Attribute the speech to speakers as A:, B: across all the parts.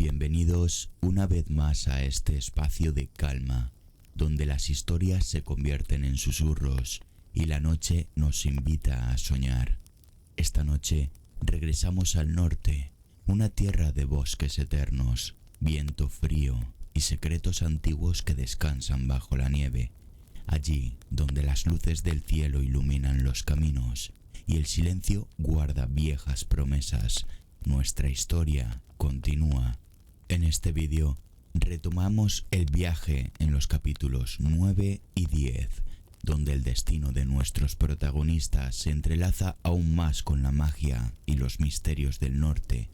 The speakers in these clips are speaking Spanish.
A: Bienvenidos una vez más a este espacio de calma, donde las historias se convierten en susurros y la noche nos invita a soñar. Esta noche regresamos al norte, una tierra de bosques eternos, viento frío y secretos antiguos que descansan bajo la nieve. Allí donde las luces del cielo iluminan los caminos y el silencio guarda viejas promesas, nuestra historia continúa. En este vídeo retomamos el viaje en los capítulos 9 y 10, donde el destino de nuestros protagonistas se entrelaza aún más con la magia y los misterios del norte.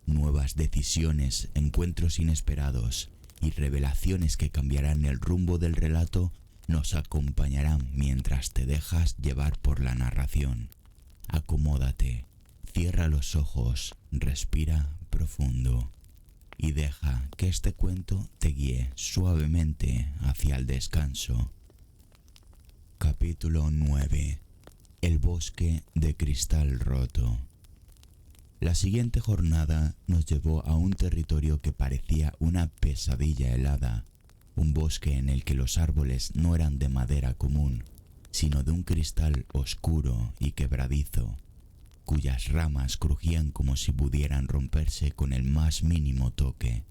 A: Nuevas decisiones, encuentros inesperados y revelaciones que cambiarán el rumbo del relato nos acompañarán mientras te dejas llevar por la narración. Acomódate, cierra los ojos, respira profundo y deja que este cuento te guíe suavemente hacia el descanso. Capítulo 9. El bosque de cristal roto. La siguiente jornada nos llevó a un territorio que parecía una pesadilla helada, un bosque en el que los árboles no eran de madera común, sino de un cristal oscuro y quebradizo, cuyas ramas crujían como si pudieran romperse con el más mínimo toque.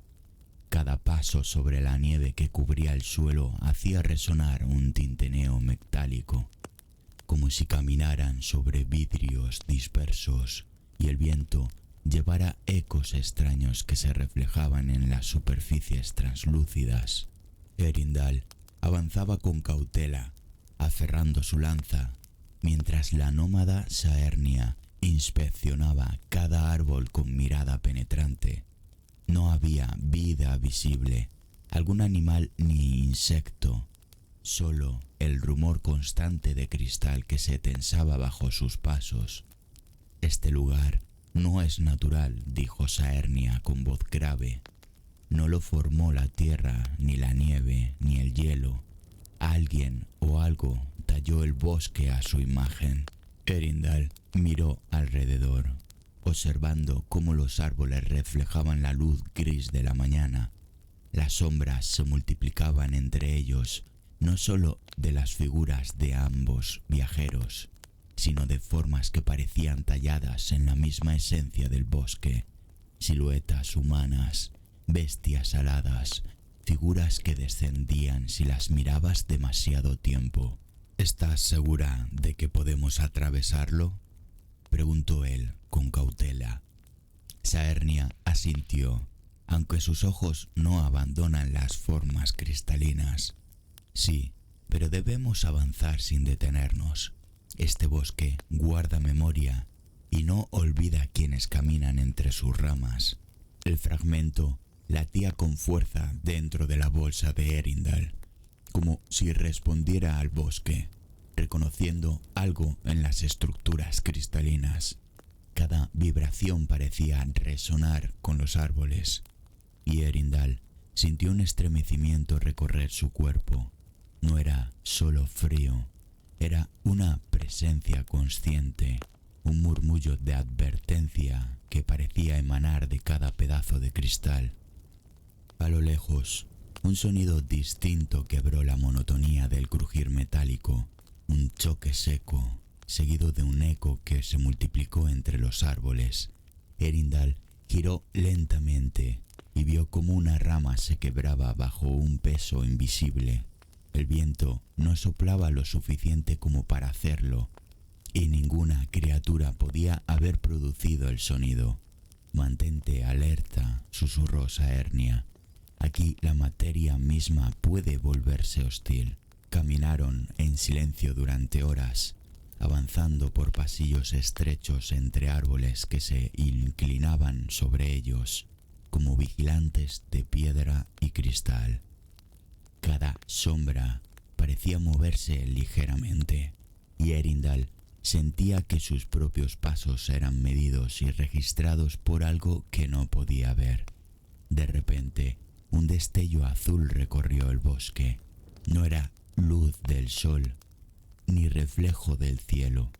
A: Cada paso sobre la nieve que cubría el suelo hacía resonar un tintineo metálico, como si caminaran sobre vidrios dispersos y el viento llevara ecos extraños que se reflejaban en las superficies translúcidas. Eärendil avanzaba con cautela, aferrando su lanza, mientras la nómada Saernia inspeccionaba cada árbol con mirada penetrante. No había vida visible, algún animal ni insecto, solo el rumor constante de cristal que se tensaba bajo sus pasos. Este lugar no es natural, dijo Saernia con voz grave. No lo formó la tierra, ni la nieve, ni el hielo. Alguien o algo talló el bosque a su imagen. Eärendil miró alrededor, observando cómo los árboles reflejaban la luz gris de la mañana. Las sombras se multiplicaban entre ellos, no solo de las figuras de ambos viajeros, sino de formas que parecían talladas en la misma esencia del bosque, siluetas humanas, bestias aladas, figuras que descendían si las mirabas demasiado tiempo. ¿Estás segura de que podemos atravesarlo?, preguntó él con cautela. Saernia asintió, aunque sus ojos no abandonan las formas cristalinas. Sí, pero debemos avanzar sin detenernos. Este bosque guarda memoria y no olvida a quienes caminan entre sus ramas. El fragmento latía con fuerza dentro de la bolsa de Eärendil, como si respondiera al bosque, reconociendo algo en las estructuras cristalinas. Cada vibración parecía resonar con los árboles, y Eärendil sintió un estremecimiento recorrer su cuerpo. No era solo frío, era una presencia consciente, un murmullo de advertencia que parecía emanar de cada pedazo de cristal. A lo lejos, un sonido distinto quebró la monotonía del crujir metálico, un choque seco, seguido de un eco que se multiplicó entre los árboles. Eärendil giró lentamente y vio como una rama se quebraba bajo un peso invisible. El viento no soplaba lo suficiente como para hacerlo, y ninguna criatura podía haber producido el sonido. Mantente alerta, susurró Saernia. Aquí la materia misma puede volverse hostil. Caminaron en silencio durante horas, avanzando por pasillos estrechos entre árboles que se inclinaban sobre ellos, como vigilantes de piedra y cristal. Cada sombra parecía moverse ligeramente, y Eärendil sentía que sus propios pasos eran medidos y registrados por algo que no podía ver. De repente, un destello azul recorrió el bosque. No era luz del sol, ni reflejo del cielo.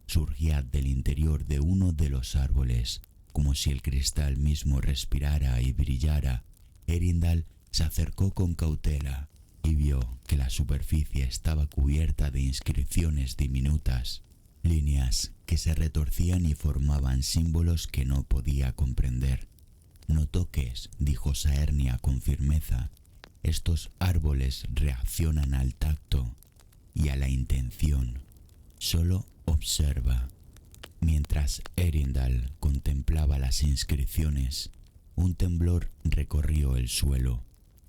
A: Surgía del interior de uno de los árboles, como si el cristal mismo respirara y brillara, Erindal se acercó con cautela y vio que la superficie estaba cubierta de inscripciones diminutas, líneas que se retorcían y formaban símbolos que no podía comprender. «No toques», dijo Saernia con firmeza. «Estos árboles reaccionan al tacto y a la intención. Solo observa». Mientras Erindal contemplaba las inscripciones, un temblor recorrió el suelo.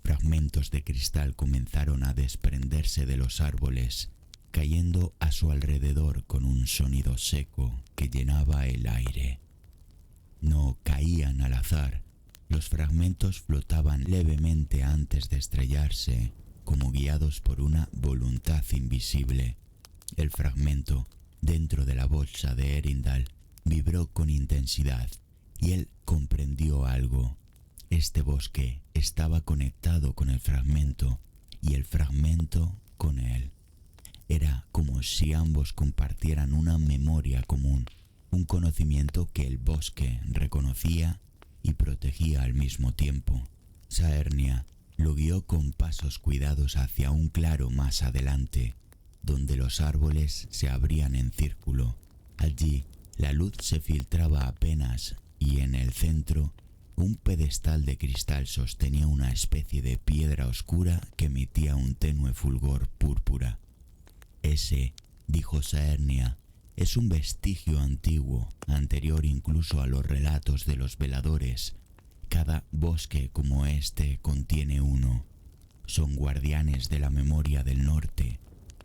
A: Fragmentos de cristal comenzaron a desprenderse de los árboles, cayendo a su alrededor con un sonido seco que llenaba el aire. No caían al azar. Los fragmentos flotaban levemente antes de estrellarse, como guiados por una voluntad invisible. El fragmento, dentro de la bolsa de Erindal, vibró con intensidad, y él comprendió algo. Este bosque estaba conectado con el fragmento, y el fragmento con él. Era como si ambos compartieran una memoria común, un conocimiento que el bosque reconocía y protegía al mismo tiempo. Saernia lo guió con pasos cuidados hacia un claro más adelante, donde los árboles se abrían en círculo. Allí la luz se filtraba apenas y en el centro un pedestal de cristal sostenía una especie de piedra oscura que emitía un tenue fulgor púrpura. «Ese», dijo Saernia, «es un vestigio antiguo, anterior incluso a los relatos de los veladores. Cada bosque como este contiene uno. Son guardianes de la memoria del norte».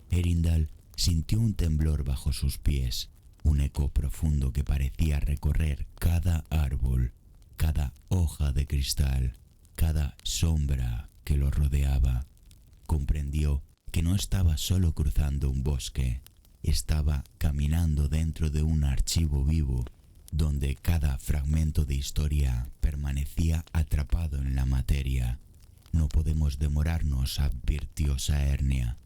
A: Erindal sintió un temblor bajo sus pies, un eco profundo que parecía recorrer cada árbol, cada hoja de cristal, cada sombra que lo rodeaba. Comprendió que no estaba solo cruzando un bosque, estaba caminando dentro de un archivo vivo, donde cada fragmento de historia permanecía atrapado en la materia. «No podemos demorarnos», advirtió Saernia.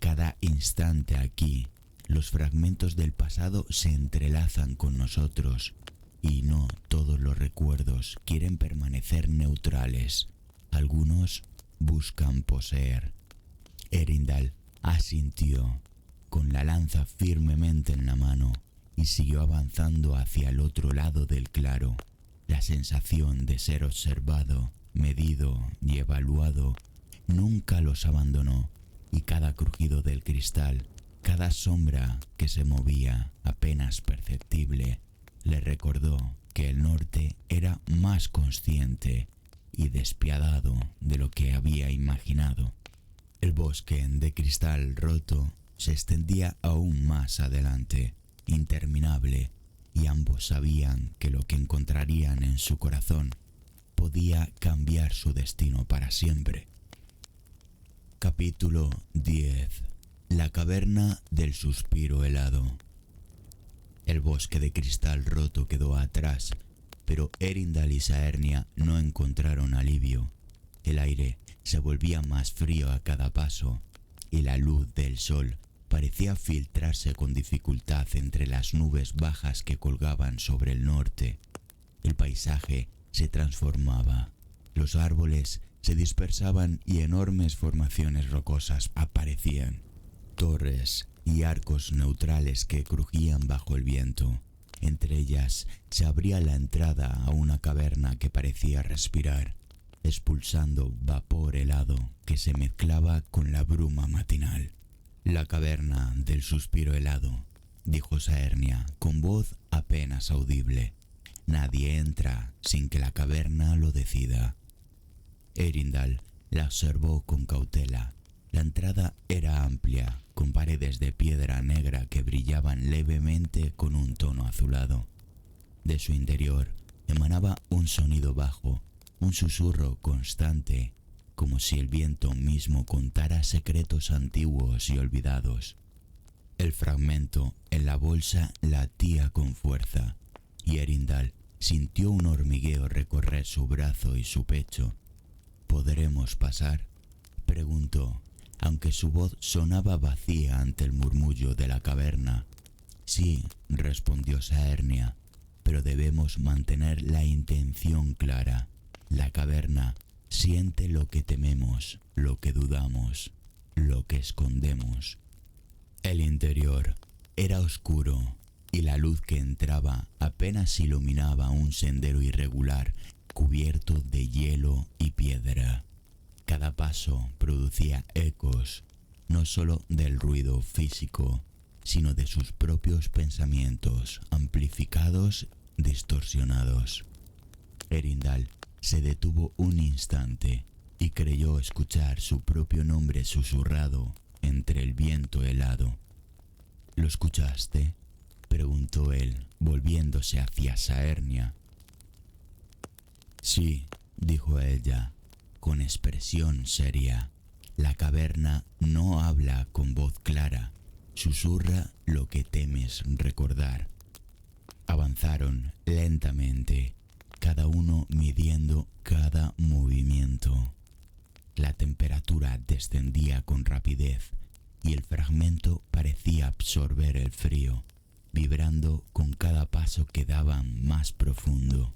A: «Cada instante aquí, los fragmentos del pasado se entrelazan con nosotros, y no todos los recuerdos quieren permanecer neutrales. Algunos buscan poseer». Erindal asintió, con la lanza firmemente en la mano, y siguió avanzando hacia el otro lado del claro. La sensación de ser observado, medido y evaluado nunca los abandonó, y cada crujido del cristal, cada sombra que se movía apenas perceptible, le recordó que el norte era más consciente y despiadado de lo que había imaginado. El bosque de cristal roto se extendía aún más adelante, interminable, y ambos sabían que lo que encontrarían en su corazón podía cambiar su destino para siempre. Capítulo 10. La caverna del suspiro helado. El bosque de cristal roto quedó atrás, pero Erindal y Saernia no encontraron alivio. El aire se volvía más frío a cada paso, y la luz del sol parecía filtrarse con dificultad entre las nubes bajas que colgaban sobre el norte. El paisaje se transformaba. Los árboles se dispersaban y enormes formaciones rocosas aparecían. Torres y arcos neutrales que crujían bajo el viento. Entre ellas se abría la entrada a una caverna que parecía respirar, expulsando vapor helado que se mezclaba con la bruma matinal. «La caverna del suspiro helado», dijo Saernia con voz apenas audible. «Nadie entra sin que la caverna lo decida». Erindal la observó con cautela. La entrada era amplia, con paredes de piedra negra que brillaban levemente con un tono azulado. De su interior emanaba un sonido bajo, un susurro constante, como si el viento mismo contara secretos antiguos y olvidados. El fragmento en la bolsa latía con fuerza, y Erindal sintió un hormigueo recorrer su brazo y su pecho. «¿Podremos pasar?», preguntó, aunque su voz sonaba vacía ante el murmullo de la caverna. «Sí», respondió Saernia, pero debemos mantener la intención clara. La caverna siente lo que tememos, lo que dudamos, lo que escondemos. El interior era oscuro y la luz que entraba apenas iluminaba un sendero irregular cubierto de hielo y piedra. Cada paso producía ecos, no solo del ruido físico, sino de sus propios pensamientos, amplificados, distorsionados. Erindal se detuvo un instante y creyó escuchar su propio nombre susurrado entre el viento helado. ¿Lo escuchaste?, preguntó él, volviéndose hacia Saernia. Sí, dijo ella, con expresión seria. La caverna no habla con voz clara, susurra lo que temes recordar. Avanzaron lentamente, cada uno midiendo cada movimiento. La temperatura descendía con rapidez y el fragmento parecía absorber el frío, vibrando con cada paso que daban más profundo.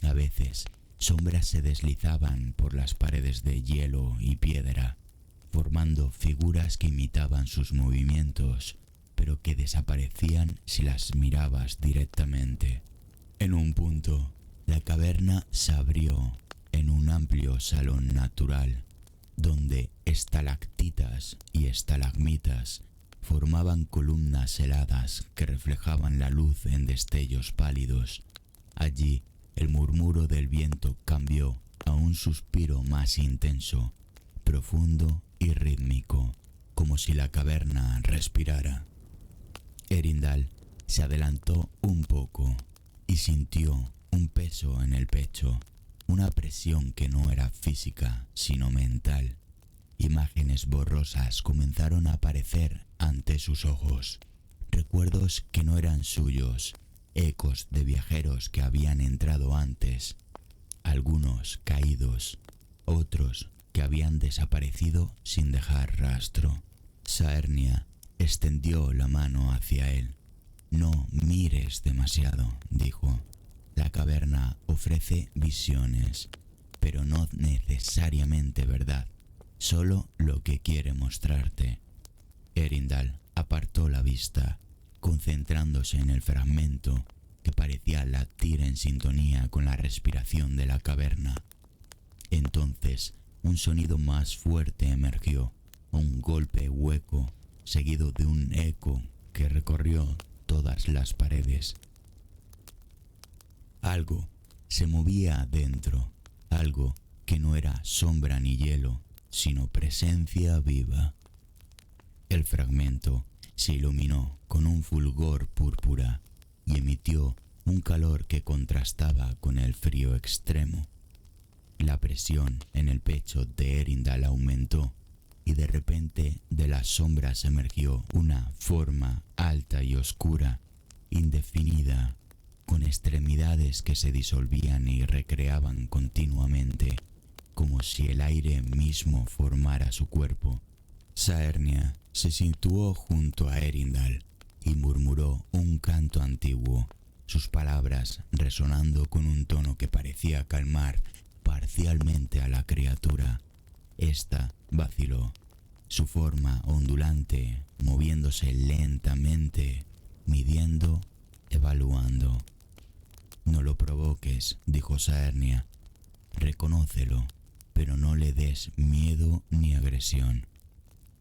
A: A veces, sombras se deslizaban por las paredes de hielo y piedra, formando figuras que imitaban sus movimientos, pero que desaparecían si las mirabas directamente. En un punto, la caverna se abrió en un amplio salón natural, donde estalactitas y estalagmitas formaban columnas heladas que reflejaban la luz en destellos pálidos. Allí, el murmuro del viento cambió a un suspiro más intenso, profundo y rítmico, como si la caverna respirara. Erindal se adelantó un poco y sintió un peso en el pecho, una presión que no era física, sino mental. Imágenes borrosas comenzaron a aparecer ante sus ojos, recuerdos que no eran suyos, ecos de viajeros que habían entrado antes, algunos caídos, otros que habían desaparecido sin dejar rastro. Saernia extendió la mano hacia él. No mires demasiado, dijo. La caverna ofrece visiones, pero no necesariamente verdad, solo lo que quiere mostrarte. Erindal apartó la vista, concentrándose en el fragmento que parecía latir en sintonía con la respiración de la caverna. Entonces, un sonido más fuerte emergió, un golpe hueco, seguido de un eco que recorrió todas las paredes. Algo se movía adentro, algo que no era sombra ni hielo, sino presencia viva. El fragmento se iluminó con un fulgor púrpura y emitió un calor que contrastaba con el frío extremo. La presión en el pecho de Erindal aumentó y de repente de las sombras emergió una forma alta y oscura, indefinida, con extremidades que se disolvían y recreaban continuamente, como si el aire mismo formara su cuerpo. Saernia se situó junto a Erindal y murmuró un canto antiguo, sus palabras resonando con un tono que parecía calmar parcialmente a la criatura. Esta vaciló, su forma ondulante, moviéndose lentamente, midiendo, evaluando. No lo provoques, dijo Saernia. Reconócelo, pero no le des miedo ni agresión.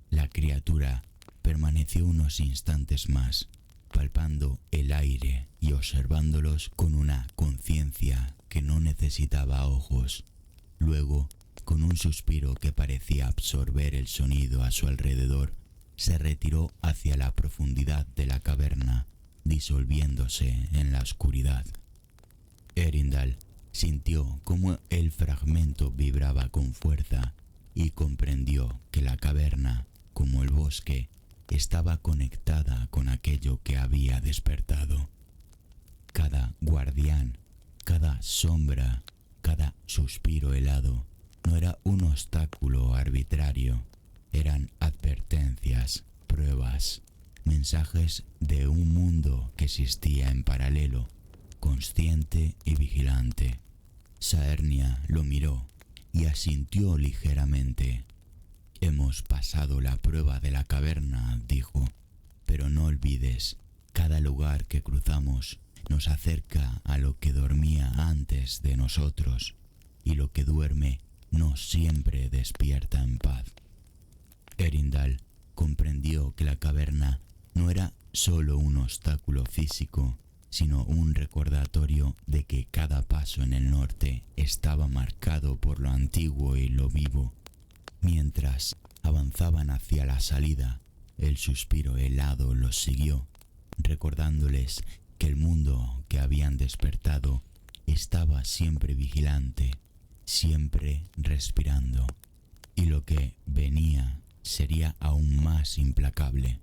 A: La criatura permaneció unos instantes más, palpando el aire y observándolos con una conciencia que no necesitaba ojos. Luego, con un suspiro que parecía absorber el sonido a su alrededor, se retiró hacia la profundidad de la caverna, disolviéndose en la oscuridad. Erindal sintió cómo el fragmento vibraba con fuerza y comprendió que la caverna, como el bosque, estaba conectada con aquello que había despertado. Cada guardián, cada sombra, cada suspiro helado no era un obstáculo arbitrario, eran advertencias, pruebas, mensajes de un mundo que existía en paralelo, consciente y vigilante. Saernia lo miró y asintió ligeramente. Hemos pasado la prueba de la caverna, dijo, pero no olvides, cada lugar que cruzamos nos acerca a lo que dormía antes de nosotros, y lo que duerme no siempre despierta en paz. Erindal comprendió que la caverna no era solo un obstáculo físico, sino un recordatorio de que cada paso en el norte estaba marcado por lo antiguo y lo vivo. Mientras avanzaban hacia la salida, el suspiro helado los siguió, recordándoles que el mundo que habían despertado estaba siempre vigilante, siempre respirando, y lo que venía sería aún más implacable.